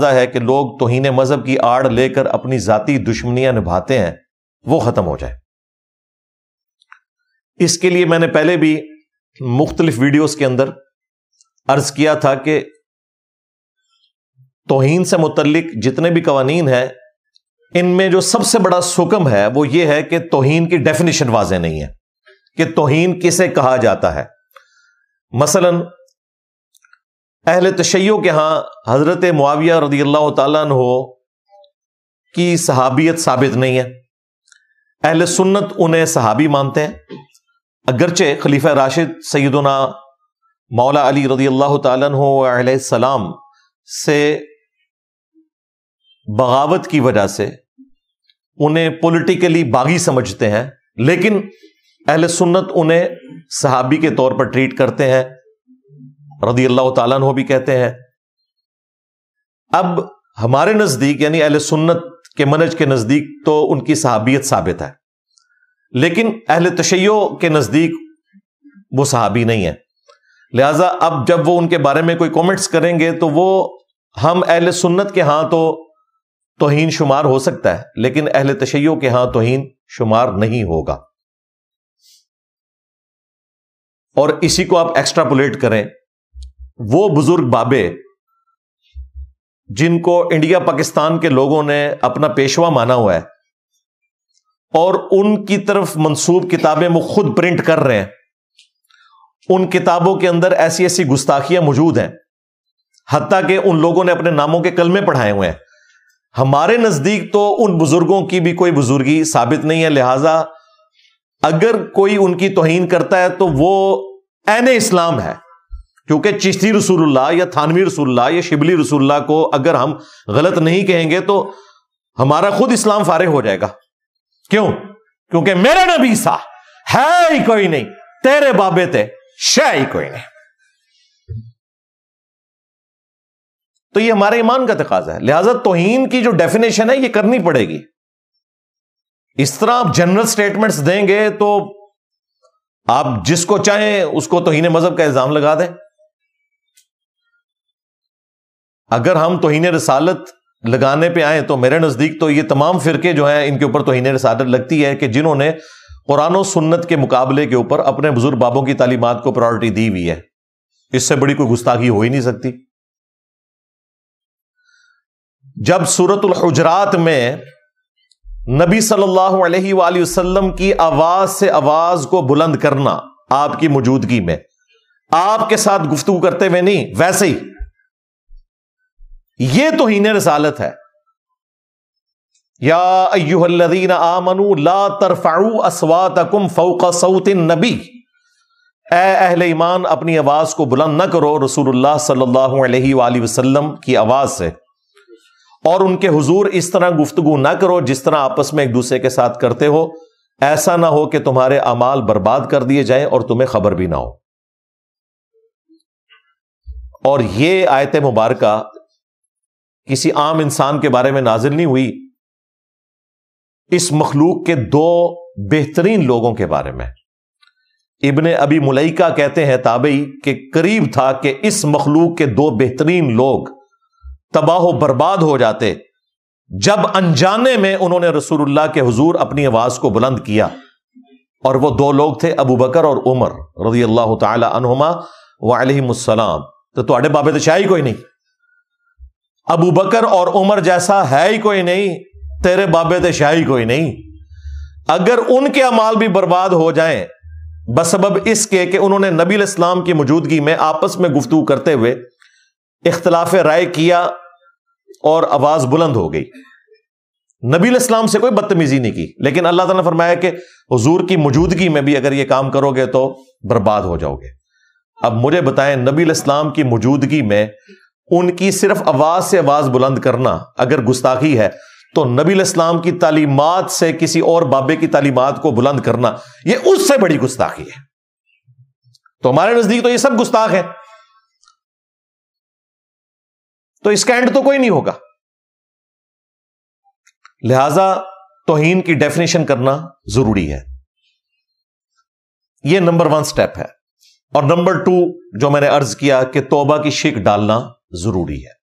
تقاضا ہے کہ لوگ توہین مذہب کی آڑ لے کر اپنی ذاتی دشمنیاں نبھاتے ہیں وہ ختم ہو جائے۔ اس کے لیے میں نے پہلے بھی مختلف ویڈیوز کے اندر عرض کیا تھا کہ توہین سے متعلق جتنے بھی قوانین ہیں ان میں جو سب سے بڑا سکم ہے وہ یہ ہے کہ توہین کی ڈیفینیشن واضح نہیں ہے کہ توہین کسے کہا جاتا ہے۔ مثلا اہل تشیع کے ہاں حضرت معاویہ رضی اللہ تعالیٰ عنہ کی صحابیت ثابت نہیں ہے، اہل سنت انہیں صحابی مانتے ہیں، اگرچہ خلیفہ راشد سیدنا مولا علی رضی اللہ تعالیٰ عنہ علیہ السلام سے بغاوت کی وجہ سے انہیں پولیٹیکلی باغی سمجھتے ہیں، لیکن اہل سنت انہیں صحابی کے طور پر ٹریٹ کرتے ہیں، رضی اللہ تعالیٰ عنہ بھی کہتے ہیں۔ اب ہمارے نزدیک یعنی اہل سنت کے منہج کے نزدیک تو ان کی صحابیت ثابت ہے، لیکن اہل تشیع کے نزدیک وہ صحابی نہیں ہے، لہذا اب جب وہ ان کے بارے میں کوئی کومنٹس کریں گے تو وہ ہم اہل سنت کے ہاں تو توہین شمار ہو سکتا ہے لیکن اہل تشیع کے ہاں توہین شمار نہیں ہوگا۔ اور اسی کو آپ ایکسٹراپولیٹ کریں، وہ بزرگ بابے جن کو انڈیا پاکستان کے لوگوں نے اپنا پیشوا مانا ہوا ہے اور ان کی طرف منسوب کتابیں وہ خود پرنٹ کر رہے ہیں، ان کتابوں کے اندر ایسی ایسی گستاخیاں موجود ہیں حتیٰ کہ ان لوگوں نے اپنے ناموں کے کلمے پڑھائے ہوئے ہیں۔ ہمارے نزدیک تو ان بزرگوں کی بھی کوئی بزرگی ثابت نہیں ہے، لہذا اگر کوئی ان کی توہین کرتا ہے تو وہ عین اسلام ہے، کیونکہ چشتی رسول اللہ یا تھانوی رسول اللہ یا شبلی رسول اللہ کو اگر ہم غلط نہیں کہیں گے تو ہمارا خود اسلام فارغ ہو جائے گا۔ کیوں؟ کیونکہ میرا نبی سا ہے ہی کوئی نہیں، تیرے بابے تے شے ہی کوئی نہیں۔ تو یہ ہمارے ایمان کا تقاضا ہے، لہذا توہین کی جو ڈیفینیشن ہے یہ کرنی پڑے گی۔ اس طرح آپ جنرل سٹیٹمنٹس دیں گے تو آپ جس کو چاہیں اس کو توہین مذہب کا الزام لگا دیں۔ اگر ہم توہین رسالت لگانے پہ آئیں تو میرے نزدیک تو یہ تمام فرقے جو ہیں ان کے اوپر توہین رسالت لگتی ہے کہ جنہوں نے قرآن و سنت کے مقابلے کے اوپر اپنے بزرگ بابوں کی تعلیمات کو پرائورٹی دی ہوئی ہے۔ اس سے بڑی کوئی گستاخی ہو ہی نہیں سکتی۔ جب سورۃ الحجرات میں نبی صلی اللہ علیہ وآلہ وسلم کی آواز سے آواز کو بلند کرنا آپ کی موجودگی میں، آپ کے ساتھ گفتگو کرتے ہوئے نہیں، ویسے ہی، یہ توہین رسالت ہے۔ یا ایھا الذین آمنوا لا ترفعوا اصواتکم فوق صوت النبی، اے اہل ایمان اپنی آواز کو بلند نہ کرو رسول اللہ صلی اللہ علیہ وآلہ وسلم کی آواز سے، اور ان کے حضور اس طرح گفتگو نہ کرو جس طرح آپس میں ایک دوسرے کے ساتھ کرتے ہو، ایسا نہ ہو کہ تمہارے اعمال برباد کر دیے جائیں اور تمہیں خبر بھی نہ ہو۔ اور یہ آیت مبارکہ کسی عام انسان کے بارے میں نازل نہیں ہوئی، اس مخلوق کے دو بہترین لوگوں کے بارے میں۔ ابن ابی ملیکہ کہتے ہیں تابعی کہ قریب تھا کہ اس مخلوق کے دو بہترین لوگ تباہ و برباد ہو جاتے جب انجانے میں انہوں نے رسول اللہ کے حضور اپنی آواز کو بلند کیا، اور وہ دو لوگ تھے ابو بکر اور عمر رضی اللہ تعالی عنہما وعلیہم السلام۔ تو تواڈے بابے تو شاہی کوئی نہیں، ابو بکر اور عمر جیسا ہے ہی کوئی نہیں، تیرے بابے تو شاہی کوئی نہیں۔ اگر ان کے اعمال بھی برباد ہو جائیں بسبب اس کے کہ انہوں نے نبی علیہ السلام کی موجودگی میں آپس میں گفتگو کرتے ہوئے اختلاف رائے کیا اور آواز بلند ہو گئی، نبی علیہ السلام سے کوئی بدتمیزی نہیں کی، لیکن اللہ تعالیٰ نے فرمایا کہ حضور کی موجودگی میں بھی اگر یہ کام کرو گے تو برباد ہو جاؤ گے۔ اب مجھے بتائیں، نبی علیہ السلام کی موجودگی میں ان کی صرف آواز سے آواز بلند کرنا اگر گستاخی ہے تو نبی علیہ السلام کی تعلیمات سے کسی اور بابے کی تعلیمات کو بلند کرنا یہ اس سے بڑی گستاخی ہے۔ تو ہمارے نزدیک تو یہ سب گستاخ ہیں، تو اس کا اینڈ تو کوئی نہیں ہوگا۔ لہذا توہین کی ڈیفینیشن کرنا ضروری ہے، یہ نمبر 1 سٹیپ ہے۔ اور نمبر 2 جو میں نے عرض کیا کہ توبہ کی شک ڈالنا ضروری ہے۔